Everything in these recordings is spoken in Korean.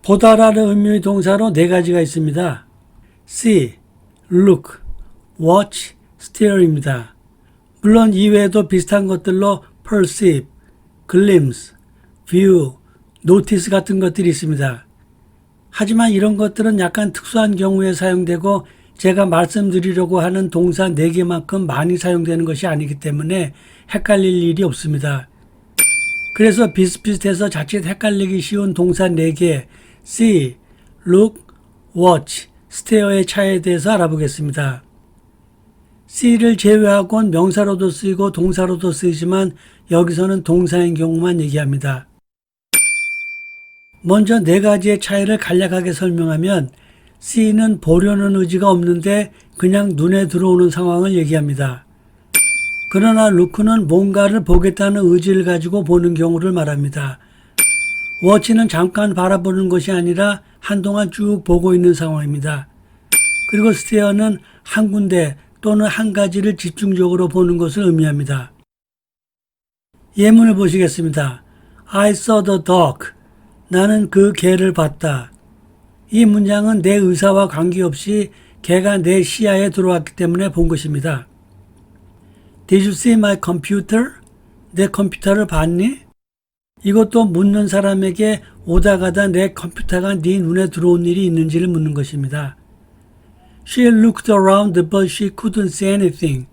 보다라는 의미의 동사로 네 가지가 있습니다. see, look, watch, steer입니다. 물론 이외에도 비슷한 것들로 perceive, glimpse, view, notice 같은 것들이 있습니다. 하지만 이런 것들은 약간 특수한 경우에 사용되고 제가 말씀드리려고 하는 동사 4개만큼 많이 사용되는 것이 아니기 때문에 헷갈릴 일이 없습니다. 그래서 비슷비슷해서 자칫 헷갈리기 쉬운 동사 4개 see, look, watch, steer의 차이에 대해서 알아보겠습니다. see를 제외하고는 명사로도 쓰이고 동사로도 쓰이지만 여기서는 동사인 경우만 얘기합니다. 먼저 4가지의 차이를 간략하게 설명하면 see는 보려는 의지가 없는데 그냥 눈에 들어오는 상황을 얘기합니다. 그러나 look는 뭔가를 보겠다는 의지를 가지고 보는 경우를 말합니다. watch는 잠깐 바라보는 것이 아니라 한동안 쭉 보고 있는 상황입니다. 그리고 steer는 한 군데 또는 한 가지를 집중적으로 보는 것을 의미합니다. 예문을 보시겠습니다. I saw the dog. 나는 그 개를 봤다. 이 문장은 내 의사와 관계없이 개가 내 시야에 들어왔기 때문에 본 것입니다. Did you see my computer? 내 컴퓨터를 봤니? 이것도 묻는 사람에게 오다 가다 내 컴퓨터가 네 눈에 들어온 일이 있는지를 묻는 것입니다. She looked around but she couldn't see anything.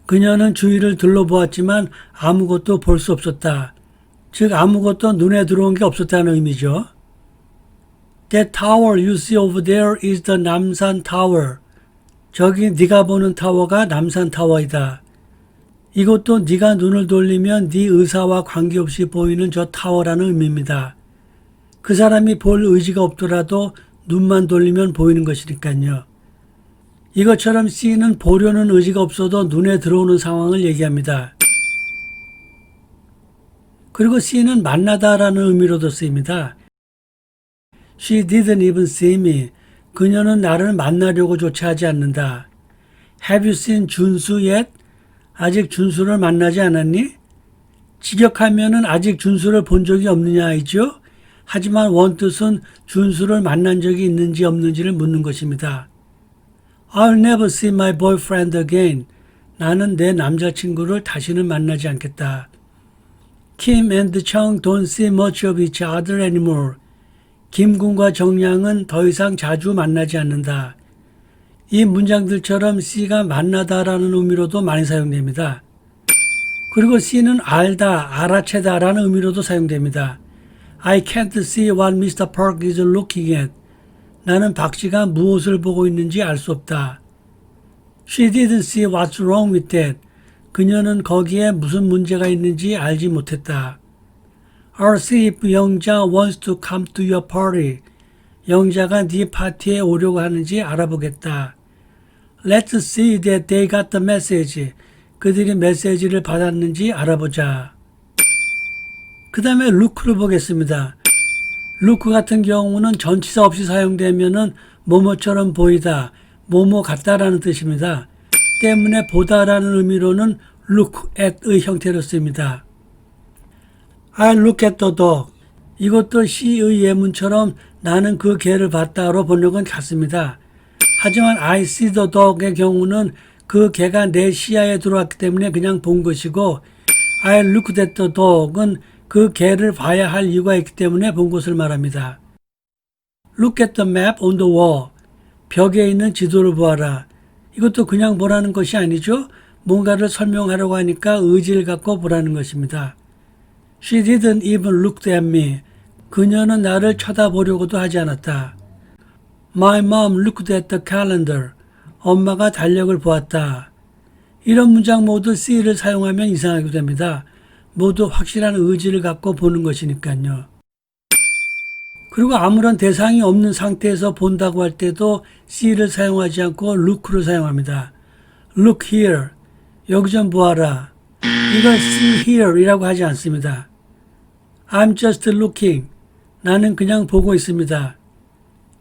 그녀는 주위를 둘러보았지만 아무것도 볼 수 없었다. 즉 아무것도 눈에 들어온 게 없었다는 의미죠. That tower you see over there is the 남산 타워. 저기 네가 보는 타워가 남산 타워이다. 이것도 네가 눈을 돌리면 네 의사와 관계없이 보이는 저 타워라는 의미입니다. 그 사람이 볼 의지가 없더라도 눈만 돌리면 보이는 것이니까요. 이것처럼 see는 보려는 의지가 없어도 눈에 들어오는 상황을 얘기합니다. 그리고 see는 만나다라는 의미로도 쓰입니다. She didn't even see me. 그녀는 나를 만나려고조차 하지 않는다. Have you seen 준수 yet? 아직 준수를 만나지 않았니? 직역하면은 아직 준수를 본 적이 없느냐이죠? 하지만 원뜻은 준수를 만난 적이 있는지 없는지를 묻는 것입니다. I'll never see my boyfriend again. 나는 내 남자친구를 다시는 만나지 않겠다. Kim and Chung don't see much of each other anymore. 김군과 정량은 더 이상 자주 만나지 않는다. 이 문장들처럼 see가 만나다라는 의미로도 많이 사용됩니다. 그리고 see는 알다, 알아채다라는 의미로도 사용됩니다. I can't see what Mr. Park is looking at. 나는 박 씨가 무엇을 보고 있는지 알 수 없다. She didn't see what's wrong with that. 그녀는 거기에 무슨 문제가 있는지 알지 못했다. I'll see if 영자 wants to come to your party. 영자가 네 파티에 오려고 하는지 알아보겠다. Let's see that they got the message. 그들이 메시지를 받았는지 알아보자. 그 다음에 look를 보겠습니다. look 같은 경우는 전치사 없이 사용되면은 뭐뭐처럼 보이다, 뭐뭐 같다라는 뜻입니다. 때문에 보다라는 의미로는 look at의 형태로 쓰입니다. I look at the dog. 이것도 she의 예문처럼 나는 그 개를 봤다로 번역은 같습니다. 하지만 I see the dog의 경우는 그 개가 내 시야에 들어왔기 때문에 그냥 본 것이고 I looked at the dog은 그 개를 봐야 할 이유가 있기 때문에 본 것을 말합니다. Look at the map on the wall. 벽에 있는 지도를 보아라. 이것도 그냥 보라는 것이 아니죠. 뭔가를 설명하려고 하니까 의지를 갖고 보라는 것입니다. She didn't even look at me. 그녀는 나를 쳐다보려고도 하지 않았다. My mom looked at the calendar. 엄마가 달력을 보았다. 이런 문장 모두 see를 사용하면 이상하게 됩니다. 모두 확실한 의지를 갖고 보는 것이니까요. 그리고 아무런 대상이 없는 상태에서 본다고 할 때도 see를 사용하지 않고 look를 사용합니다. Look here. 여기 좀 보아라. 이걸 see here 이라고 하지 않습니다. I'm just looking. 나는 그냥 보고 있습니다.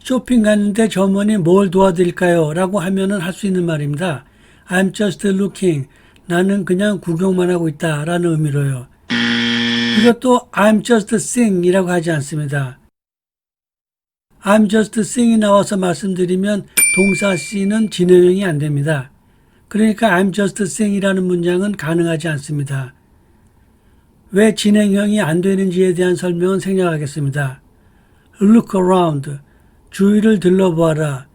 쇼핑 갔는데 점원이 뭘 도와드릴까요? 라고 하면은 할 수 있는 말입니다. I'm just looking. 나는 그냥 구경만 하고 있다 라는 의미로요. 이것도 I'm just seeing 이라고 하지 않습니다. I'm just seeing이 나와서 말씀드리면 동사 C는 진행형이 안 됩니다. 그러니까 I'm just seeing이라는 문장은 가능하지 않습니다. 왜 진행형이 안 되는지에 대한 설명은 생략하겠습니다. Look around, 주위를 둘러보아라.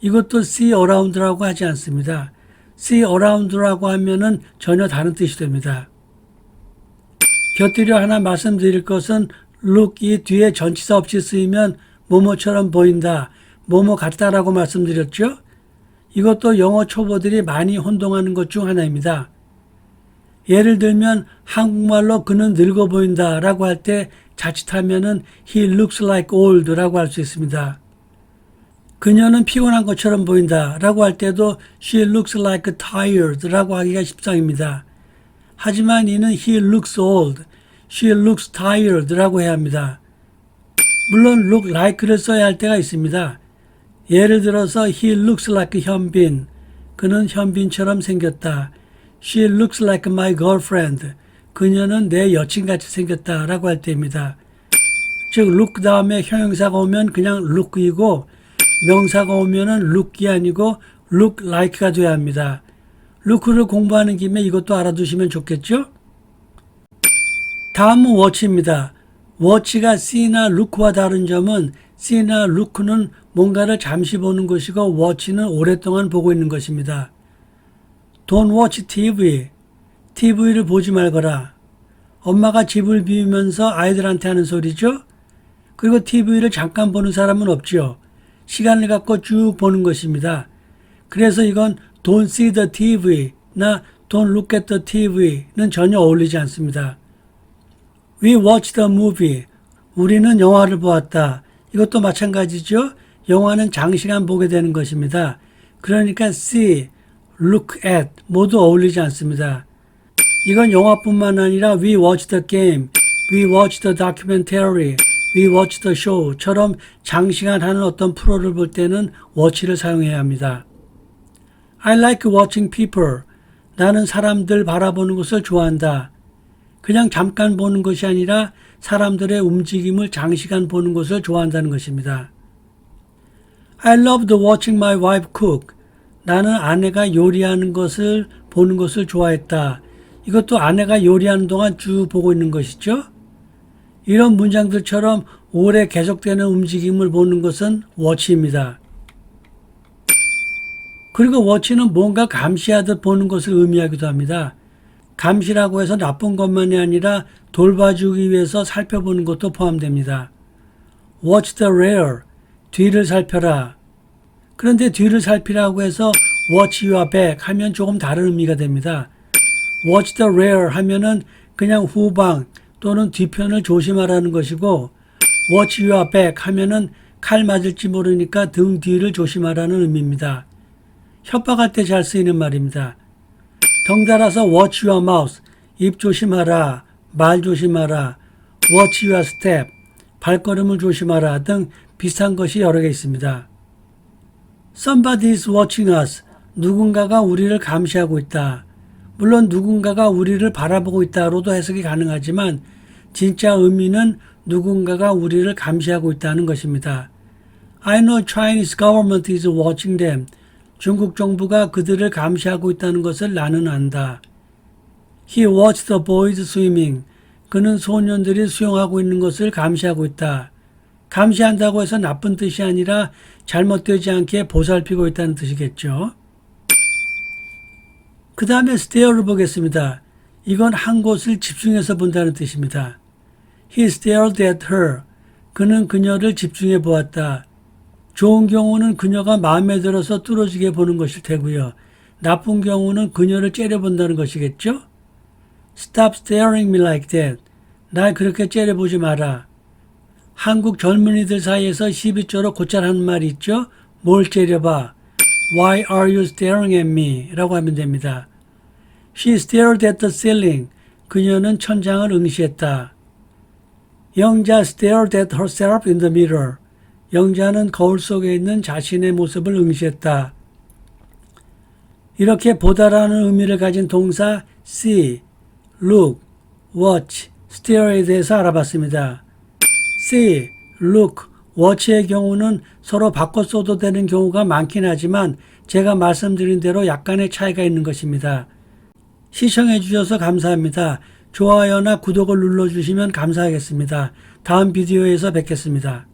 이것도 see around라고 하지 않습니다. see around라고 하면은 전혀 다른 뜻이 됩니다. 곁들여 하나 말씀드릴 것은 look이 뒤에 전치사 없이 쓰이면 뭐뭐처럼 보인다, 뭐뭐 같다라고 말씀드렸죠? 이것도 영어 초보들이 많이 혼동하는 것 중 하나입니다. 예를 들면 한국말로 그는 늙어 보인다 라고 할 때 자칫하면은 he looks like old 라고 할 수 있습니다. 그녀는 피곤한 것처럼 보인다 라고 할 때도 she looks like tired 라고 하기가 십상입니다. 하지만 이는 he looks old, she looks tired 라고 해야 합니다. 물론 look like를 써야 할 때가 있습니다. 예를 들어서 he looks like 현빈, 그는 현빈처럼 생겼다. She looks like my girlfriend, 그녀는 내 여친같이 생겼다 라고 할 때입니다. 즉 look 다음에 형용사가 오면 그냥 look이고 명사가 오면은 look이 아니고 look like가 돼야 합니다. look를 공부하는 김에 이것도 알아두시면 좋겠죠? 다음은 watch입니다. watch가 see나 look와 다른 점은 see나 look는 뭔가를 잠시 보는 것이고 watch는 오랫동안 보고 있는 것입니다. Don't watch TV. TV를 보지 말거라. 엄마가 집을 비우면서 아이들한테 하는 소리죠. 그리고 TV를 잠깐 보는 사람은 없죠. 시간을 갖고 쭉 보는 것입니다. 그래서 이건 Don't see the TV나 Don't look at the TV는 전혀 어울리지 않습니다. We watched the movie. 우리는 영화를 보았다. 이것도 마찬가지죠. 영화는 장시간 보게 되는 것입니다. 그러니까 see, look at 모두 어울리지 않습니다. 이건 영화뿐만 아니라 we watched the game, we watched the documentary, we watched the show처럼 장시간 하는 어떤 프로를 볼 때는 watch를 사용해야 합니다. I like watching people. 나는 사람들 바라보는 것을 좋아한다. 그냥 잠깐 보는 것이 아니라 사람들의 움직임을 장시간 보는 것을 좋아한다는 것입니다. I loved watching my wife cook. 나는 아내가 요리하는 것을 보는 것을 좋아했다. 이것도 아내가 요리하는 동안 쭉 보고 있는 것이죠. 이런 문장들처럼 오래 계속되는 움직임을 보는 것은 watch입니다. 그리고 watch는 뭔가 감시하듯 보는 것을 의미하기도 합니다. 감시라고 해서 나쁜 것만이 아니라 돌봐주기 위해서 살펴보는 것도 포함됩니다. Watch the rear, 뒤를 살펴라. 그런데 뒤를 살피라고 해서 watch your back 하면 조금 다른 의미가 됩니다. Watch the rear 하면은 그냥 후방 또는 뒤편을 조심하라는 것이고 watch your back 하면은 칼 맞을지 모르니까 등 뒤를 조심하라는 의미입니다. 협박할 때 잘 쓰이는 말입니다. 덩달아서 watch your mouth, 입 조심하라, 말 조심하라, watch your step, 발걸음을 조심하라 등 비슷한 것이 여러 개 있습니다. Somebody is watching us, 누군가가 우리를 감시하고 있다. 물론 누군가가 우리를 바라보고 있다로도 해석이 가능하지만 진짜 의미는 누군가가 우리를 감시하고 있다는 것입니다. I know Chinese government is watching them. 중국 정부가 그들을 감시하고 있다는 것을 나는 안다. He watched the boys swimming. 그는 소년들이 수영하고 있는 것을 감시하고 있다. 감시한다고 해서 나쁜 뜻이 아니라 잘못되지 않게 보살피고 있다는 뜻이겠죠. 그 다음에 stare를 보겠습니다. 이건 한 곳을 집중해서 본다는 뜻입니다. He stared at her. 그는 그녀를 집중해 보았다. 좋은 경우는 그녀가 마음에 들어서 뚫어지게 보는 것일 테고요. 나쁜 경우는 그녀를 째려본다는 것이겠죠. Stop staring me like that. 날 그렇게 째려보지 마라. 한국 젊은이들 사이에서 시비조로 곧잘 하는 말이 있죠. 뭘 째려봐. Why are you staring at me? 라고 하면 됩니다. She stared at the ceiling. 그녀는 천장을 응시했다. 영자 stared at herself in the mirror. 영자는 거울 속에 있는 자신의 모습을 응시했다. 이렇게 보다라는 의미를 가진 동사 see, look, watch, stare에 대해서 알아봤습니다. see, look, watch의 경우는 서로 바꿔 써도 되는 경우가 많긴 하지만 제가 말씀드린 대로 약간의 차이가 있는 것입니다. 시청해 주셔서 감사합니다. 좋아요나 구독을 눌러주시면 감사하겠습니다. 다음 비디오에서 뵙겠습니다.